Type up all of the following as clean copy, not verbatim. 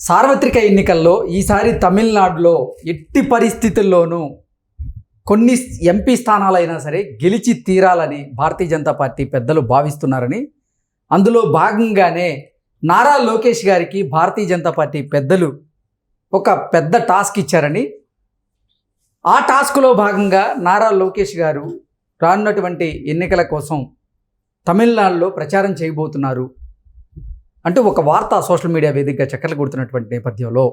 సార్వత్రిక ఎన్నికల్లో ఈసారి తమిళనాడులో ఎట్టి పరిస్థితుల్లోనూ కొన్ని ఎంపీ స్థానాలైనా సరే గెలిచి తీరాలని భారతీయ జనతా పార్టీ పెద్దలు భావిస్తున్నారని, అందులో భాగంగానే నారా లోకేష్ గారికి భారతీయ జనతా పార్టీ పెద్దలు ఒక పెద్ద టాస్క్ ఇచ్చారని, ఆ టాస్క్లో భాగంగా నారా లోకేష్ గారు రానున్నటువంటి ఎన్నికల కోసం తమిళనాడులో ప్రచారం చేయబోతున్నారు అంటూ ఒక వార్త సోషల్ మీడియా వేదికగా చక్కర్లు కొడుతున్నటువంటి నేపథ్యంలో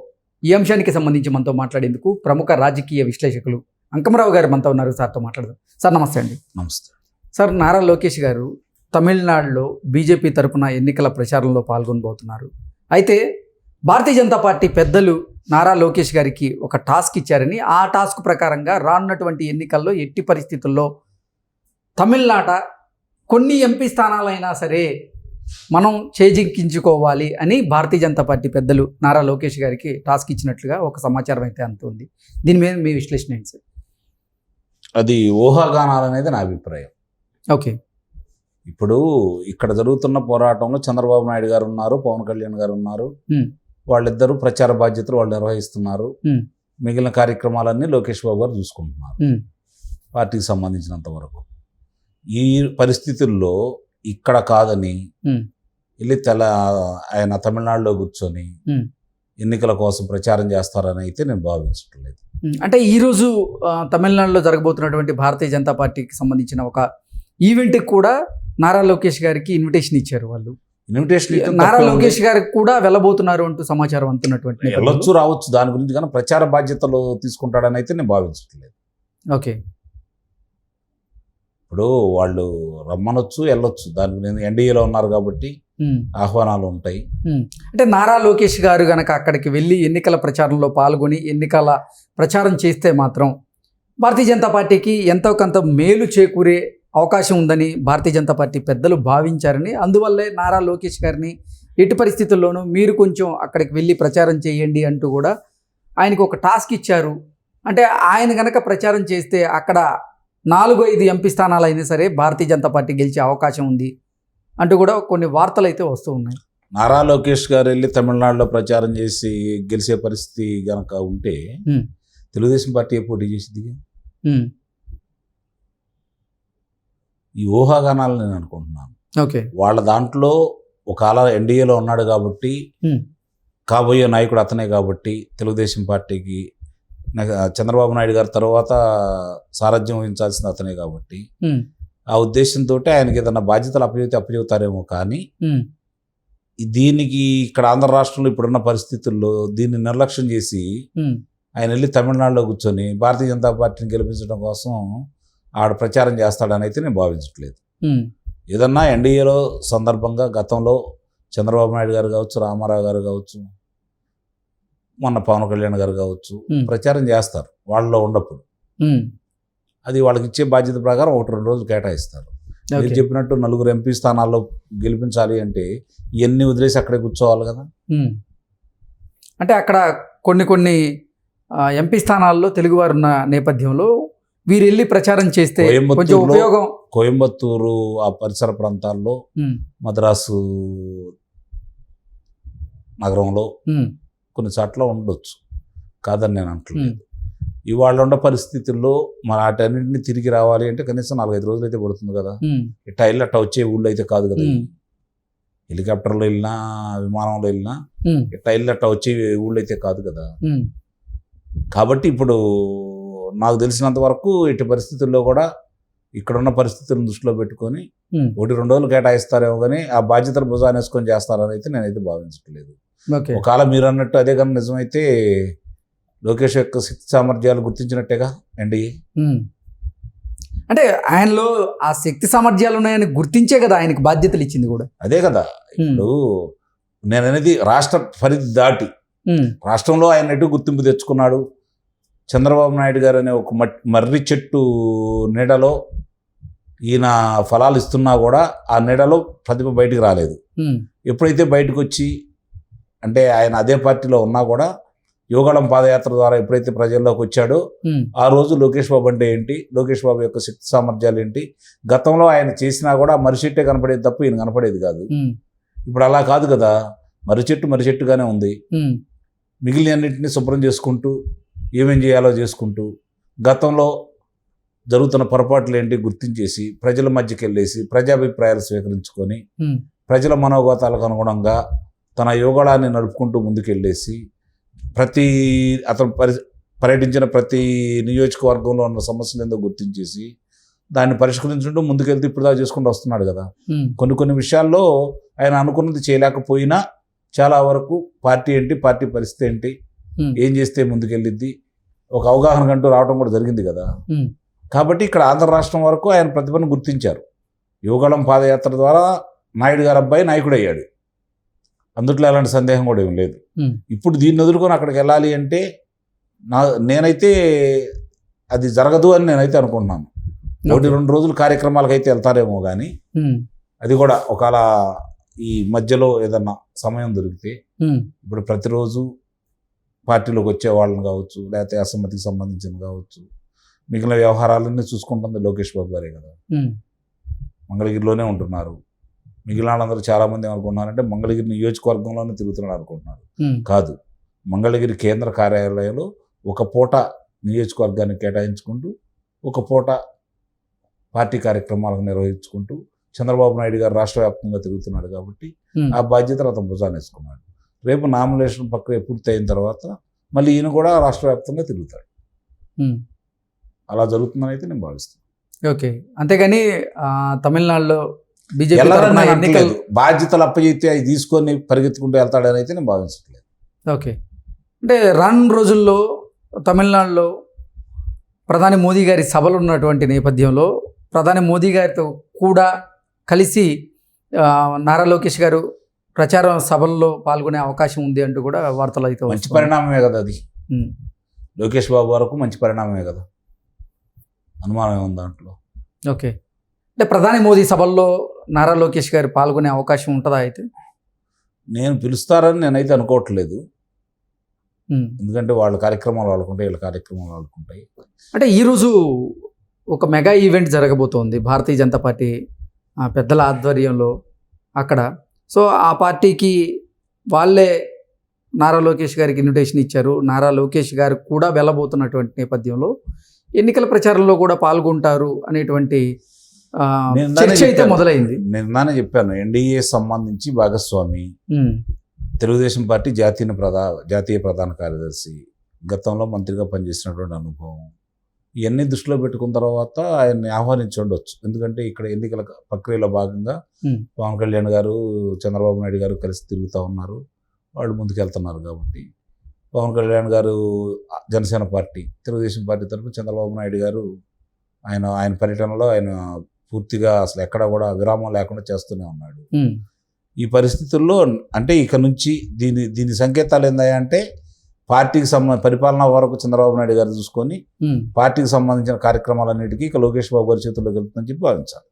ఈ అంశానికి సంబంధించి మనతో మాట్లాడేందుకు ప్రముఖ రాజకీయ విశ్లేషకులు అంకమరావు గారు మనతో ఉన్నారు. సార్తో మాట్లాడదాం. సార్ నమస్తే అండి. నమస్తే సార్, నారా లోకేష్ గారు తమిళనాడులో బీజేపీ తరపున ఎన్నికల ప్రచారంలో పాల్గొనబోతున్నారు. అయితే భారతీయ జనతా పార్టీ పెద్దలు నారా లోకేష్ గారికి ఒక టాస్క్ ఇచ్చారని, ఆ టాస్క్ ప్రకారంగా రానున్నటువంటి ఎన్నికల్లో ఎట్టి పరిస్థితుల్లో తమిళనాట కొన్ని ఎంపీ స్థానాలైనా సరే మనం చేజిక్కించుకోవాలి అని భారతీయ జనతా పార్టీ పెద్దలు నారా లోకేష్ గారికి టాస్క్ ఇచ్చినట్లుగా ఒక సమాచారం అయితే అందుతుంది. దీని మీద మీ విశ్లేషణ ఏంటి సార్? అది ఊహాగానాలు అనేది నా అభిప్రాయం. ఓకే, ఇప్పుడు ఇక్కడ జరుగుతున్న పోరాటంలో చంద్రబాబు నాయుడు గారు ఉన్నారు, పవన్ కళ్యాణ్ గారు ఉన్నారు. వాళ్ళిద్దరూ ప్రచార బాధ్యతలు వాళ్ళు నిర్వహిస్తున్నారు. మిగిలిన కార్యక్రమాలన్నీ లోకేష్ బాబు గారు చూసుకుంటున్నారు పార్టీకి సంబంధించినంత వరకు. ఈ పరిస్థితుల్లో ఇక్కడ కాదని వెళ్ళి ఆయన తమిళనాడులో కూర్చొని ఎన్నికల కోసం ప్రచారం చేస్తారని అయితే నేను భావించట్లేదు. అంటే ఈరోజు తమిళనాడులో జరగబోతున్నటువంటి భారతీయ జనతా పార్టీకి సంబంధించిన ఒక ఈవెంట్కి కూడా నారా లోకేష్ గారికి ఇన్విటేషన్ ఇచ్చారు. వాళ్ళు ఇన్విటేషన్ నారా లోకేష్ గారికి కూడా వెళ్ళబోతున్నారు అంటూ సమాచారం అందుతున్నటువంటి వెళ్ళొచ్చు రావచ్చు, దాని గురించి కానీ ప్రచార బాధ్యతలు తీసుకుంటాడని అయితే నేను భావించట్లేదు. ఓకే, ఇప్పుడు వాళ్ళు రమ్మనొచ్చు వెళ్ళొచ్చు, దాని గురించి ఎన్డీఏలో ఉన్నారు కాబట్టి ఆహ్వానాలు ఉంటాయి. అంటే నారా లోకేష్ గారు గనక అక్కడికి వెళ్ళి ఎన్నికల ప్రచారంలో పాల్గొని ఎన్నికల ప్రచారం చేస్తే మాత్రం భారతీయ జనతా పార్టీకి ఎంతో కొంత మేలు చేకూరే అవకాశం ఉందని భారతీయ జనతా పార్టీ పెద్దలు భావించారని, అందువల్లే నారా లోకేష్ గారిని ఎట్టి పరిస్థితుల్లోనూ మీరు కొంచెం అక్కడికి వెళ్ళి ప్రచారం చేయండి అంటూ కూడా ఆయనకు ఒక టాస్క్ ఇచ్చారు. అంటే ఆయన గనక ప్రచారం చేస్తే అక్కడ 4-5 ఎంపీ స్థానాలు అయినా సరే భారతీయ జనతా పార్టీ గెలిచే అవకాశం ఉంది అంటూ కూడా కొన్ని వార్తలు అయితే వస్తూ ఉన్నాయి. నారా లోకేష్ గారు వెళ్ళి తమిళనాడులో ప్రచారం చేసి గెలిచే పరిస్థితి గనక ఉంటే తెలుగుదేశం పార్టీ పోటీ చేసింది. ఈ ఊహాగానాలు నేను అనుకుంటున్నాను. ఓకే, వాళ్ళ దాంట్లో ఒక అలా ఎన్డీఏలో ఉన్నాడు కాబట్టి, కాబోయే నాయకుడు అతనే కాబట్టి, తెలుగుదేశం పార్టీకి చంద్రబాబు నాయుడు గారి తర్వాత సారథ్యం వహించాల్సింది అతనే కాబట్టి, ఆ ఉద్దేశంతో ఆయనకి ఏదైనా బాధ్యతలు అప్పచెబుతారేమో. కానీ దీనికి ఇక్కడ ఆంధ్ర రాష్ట్రంలో ఇప్పుడున్న పరిస్థితుల్లో దీన్ని నిర్లక్ష్యం చేసి ఆయన వెళ్ళి తమిళనాడులో కూర్చొని భారతీయ జనతా పార్టీని గెలిపించడం కోసం ఆడ ప్రచారం చేస్తాడని అయితే నేను భావించట్లేదు. ఏదన్నా ఎన్డీఏలో సందర్భంగా గతంలో చంద్రబాబు నాయుడు గారు కావచ్చు, రామారావు గారు కావచ్చు, మొన్న పవన్ కళ్యాణ్ గారు కావచ్చు ప్రచారం చేస్తారు వాళ్ళలో ఉన్నప్పుడు. అది వాళ్ళకి ఇచ్చే బాధ్యత ప్రకారం 1-2 రోజులు కేటాయిస్తారు. మీరు చెప్పినట్టు 4 ఎంపీ స్థానాల్లో గెలిపించాలి అంటే ఇవన్నీ వదిలేసి అక్కడే కూర్చోవాలి కదా. అంటే అక్కడ కొన్ని ఎంపీ స్థానాల్లో తెలుగువారు ఉన్న నేపథ్యంలో వీరు వెళ్ళి ప్రచారం చేస్తే కొంచెం ఉపయోగం. కోయంబత్తూరు ఆ పరిసర ప్రాంతాల్లో, మద్రాసు నగరంలో కొన్ని చోట్ల ఉండొచ్చు, కాదని నేను అంటలేదు. ఇవాళ ఉన్న పరిస్థితుల్లో మన వాటన్నింటినీ తిరిగి రావాలి అంటే కనీసం 4-5 రోజులు అయితే పడుతుంది కదా. ఇట్టా వెళ్ళి అట్టా వచ్చే ఊళ్ళో అయితే కాదు కదా. హెలికాప్టర్లో వెళ్ళినా, విమానంలో వెళ్ళినా ఇట్టా వెళ్ళి అట్టా వచ్చే ఊళ్ళో అయితే కాదు కదా. కాబట్టి ఇప్పుడు నాకు తెలిసినంత వరకు ఇటు పరిస్థితుల్లో కూడా ఇక్కడున్న పరిస్థితులను దృష్టిలో పెట్టుకొని 1-2 రోజులు కేటాయిస్తారేమో కానీ ఆ బాధ్యతలు భుజాన్ని వేసుకొని చేస్తారని అయితే నేనైతే భావించట్లేదు. ఒకవేళ మీరు అన్నట్టు అదే కానీ నిజమైతే లోకేష్ యొక్క శక్తి సామర్థ్యాలు గుర్తించినట్టేగా ఎన్డీఏ. అంటే ఆయనలో ఆ శక్తి సామర్థ్యాలు ఉన్నాయని గుర్తించే కదా ఆయనకు బాధ్యతలు ఇచ్చింది కూడా. అదే కదా. ఇప్పుడు నేను అనేది రాష్ట్ర పరిధి దాటి రాష్ట్రంలో ఆయన ఎటు గుర్తింపు తెచ్చుకున్నాడు. చంద్రబాబు నాయుడు గారు అనే ఒక మర్రి చెట్టు నీడలో ఈయన ఫలాలు ఇస్తున్నా కూడా ఆ నీడలో ప్రతిభ బయటికి రాలేదు. ఎప్పుడైతే బయటకు వచ్చి అంటే ఆయన అదే పార్టీలో ఉన్నా కూడా యువగళం పాదయాత్ర ద్వారా ఎప్పుడైతే ప్రజల్లోకి వచ్చాడో ఆ రోజు లోకేష్ బాబు అంటే ఏంటి, లోకేష్ బాబు యొక్క శక్తి సామర్థ్యాలు ఏంటి, గతంలో ఆయన చేసినా కూడా మరిచెట్టే కనపడేది తప్ప ఈయన కనపడేది కాదు. ఇప్పుడు అలా కాదు కదా, మర్రి చెట్టుగానే ఉంది. మిగిలినన్నింటినీ శుభ్రం చేసుకుంటూ ఏమేం చేయాలో చేసుకుంటూ గతంలో జరుగుతున్న పొరపాట్లు ఏంటి గుర్తించేసి ప్రజల మధ్యకి వెళ్ళేసి ప్రజాభిప్రాయాలు స్వీకరించుకొని ప్రజల మనోగతాలకు అనుగుణంగా తన యోగాళాన్ని నడుపుకుంటూ ముందుకెళ్ళేసి అతను పర్యటించిన ప్రతి నియోజకవర్గంలో ఉన్న సమస్యలు ఏందో గుర్తించేసి దాన్ని పరిష్కరించుకుంటూ ముందుకెళ్తే ఇప్పుడు దాకా చేసుకుంటూ వస్తున్నాడు కదా. కొన్ని విషయాల్లో ఆయన అనుకున్నది చేయలేకపోయినా చాలా వరకు పార్టీ ఏంటి, పార్టీ పరిస్థితి ఏంటి, ఏం చేస్తే ముందుకెళ్ళిద్ది ఒక అవగాహన కంటూ రావడం కూడా జరిగింది కదా. కాబట్టి ఇక్కడ ఆంధ్ర రాష్ట్రం వరకు ఆయన ప్రతిభను గుర్తించారు. యువగళం పాదయాత్ర ద్వారా నాయుడు గారు అబ్బాయి నాయకుడు అయ్యాడు, అందుట్లో ఎలాంటి సందేహం కూడా ఏం లేదు. ఇప్పుడు దీన్ని వదులుకొని అక్కడికి వెళ్ళాలి అంటే నేనైతే అది జరగదు అని నేనైతే అనుకుంటున్నాను. 1-2 రోజులు కార్యక్రమాలకు అయితే వెళ్తారేమో కానీ అది కూడా ఒకవేళ ఈ మధ్యలో ఏదన్నా సమయం దొరికితే ఇప్పుడు ప్రతిరోజు పార్టీలోకి వచ్చే వాళ్ళని కావచ్చు, లేకపోతే అసమ్మతికి సంబంధించిన కావచ్చు, మిగిలిన వ్యవహారాలన్నీ చూసుకుంటుంది లోకేష్ బాబు గారే కదా. మంగళగిరిలోనే ఉంటున్నారు. మిగిలిన వాళ్ళందరూ చాలామంది ఏమనుకుంటున్నారంటే మంగళగిరి నియోజకవర్గంలోనే తిరుగుతున్నారు అనుకుంటున్నారు. కాదు, మంగళగిరి కేంద్ర కార్యాలయంలో ఒక పూట నియోజకవర్గాన్ని కేటాయించుకుంటూ ఒక పూట పార్టీ కార్యక్రమాలను నిర్వహించుకుంటూ చంద్రబాబు నాయుడు గారు రాష్ట్ర వ్యాప్తంగా తిరుగుతున్నాడు కాబట్టి ఆ బాధ్యతను అతను భుజాన్ని వేసుకున్నాడు. రేపు నామినేషన్ ప్రక్రియ పూర్తి అయిన తర్వాత మళ్ళీ ఈయన కూడా రాష్ట్ర వ్యాప్తంగా తిరుగుతాడు. అలా జరుగుతుందని అయితే నేను భావిస్తున్నాను. ఓకే, అంతేగాని తమిళనాడులో బీజేపీ బాధ్యతలు అప్పచెప్తే అవి తీసుకొని పరిగెత్తుకుంటూ వెళ్తాడని అయితే నేను భావించట్లేదు. ఓకే, అంటే రానున్న రోజుల్లో తమిళనాడులో ప్రధాని మోదీ గారి సభలు ఉన్నటువంటి నేపథ్యంలో ప్రధాని మోదీ గారితో కూడా కలిసి నారా లోకేష్ గారు ప్రచార సభల్లో పాల్గొనే అవకాశం ఉంది అంటూ కూడా వార్తలు అయితే మంచి పరిణామమే కదా అది. లోకేష్ బాబు వరకు మంచి పరిణామమే కదా, అనుమానం ఏముంది దాంట్లో. ఓకే, అంటే ప్రధాని మోదీ సభల్లో నారా లోకేష్ గారు పాల్గొనే అవకాశం ఉంటుందా? అయితే నేను పిలుస్తారని నేనైతే అనుకోవట్లేదు. ఎందుకంటే వాళ్ళ కార్యక్రమాలు వాళ్ళకుంటాయి, వీళ్ళ కార్యక్రమాలు వాళ్ళకుంటాయి. అంటే ఈరోజు ఒక మెగా ఈవెంట్ జరగబోతోంది భారతీయ జనతా పార్టీ పెద్దల ఆధ్వర్యంలో అక్కడ. సో ఆ పార్టీకి వాళ్ళే నారా లోకేష్ గారికి ఇన్విటేషన్ ఇచ్చారు. నారా లోకేష్ గారు కూడా వెళ్ళబోతున్నటువంటి నేపథ్యంలో ఎన్నికల ప్రచారంలో కూడా పాల్గొంటారు అనేటువంటి చర్చ అయితే మొదలైంది. నిన్ననే చెప్పాను, ఎన్డీఏ సంబంధించి భాగస్వామి తెలుగుదేశం పార్టీ జాతీయ ప్రధాన కార్యదర్శి, గతంలో మంత్రిగా పనిచేసినటువంటి అనుభవం, ఇవన్నీ దృష్టిలో పెట్టుకున్న తర్వాత ఆయన్ని ఆహ్వానించి ఉండొచ్చు. ఎందుకంటే ఇక్కడ ఎన్నికల ప్రక్రియలో భాగంగా పవన్ కళ్యాణ్ గారు, చంద్రబాబు నాయుడు గారు కలిసి తిరుగుతూ ఉన్నారు, వాళ్ళు ముందుకెళ్తున్నారు. కాబట్టి పవన్ కళ్యాణ్ గారు జనసేన పార్టీ, తెలుగుదేశం పార్టీ తరఫున చంద్రబాబు నాయుడు గారు ఆయన పర్యటనలో ఆయన పూర్తిగా అసలు ఎక్కడ కూడా విరామం లేకుండా చేస్తూనే ఉన్నాడు. ఈ పరిస్థితుల్లో అంటే ఇక నుంచి దీని సంకేతాలు ఏందంటే పార్టీకి పరిపాలన వరకు చంద్రబాబు నాయుడు గారు చూసుకొని పార్టీకి సంబంధించిన కార్యక్రమాలన్నిటికీ ఇక లోకేష్ బాబు గారి చేతుల్లోకి వెళ్తుందని చెప్పి భావించాలి.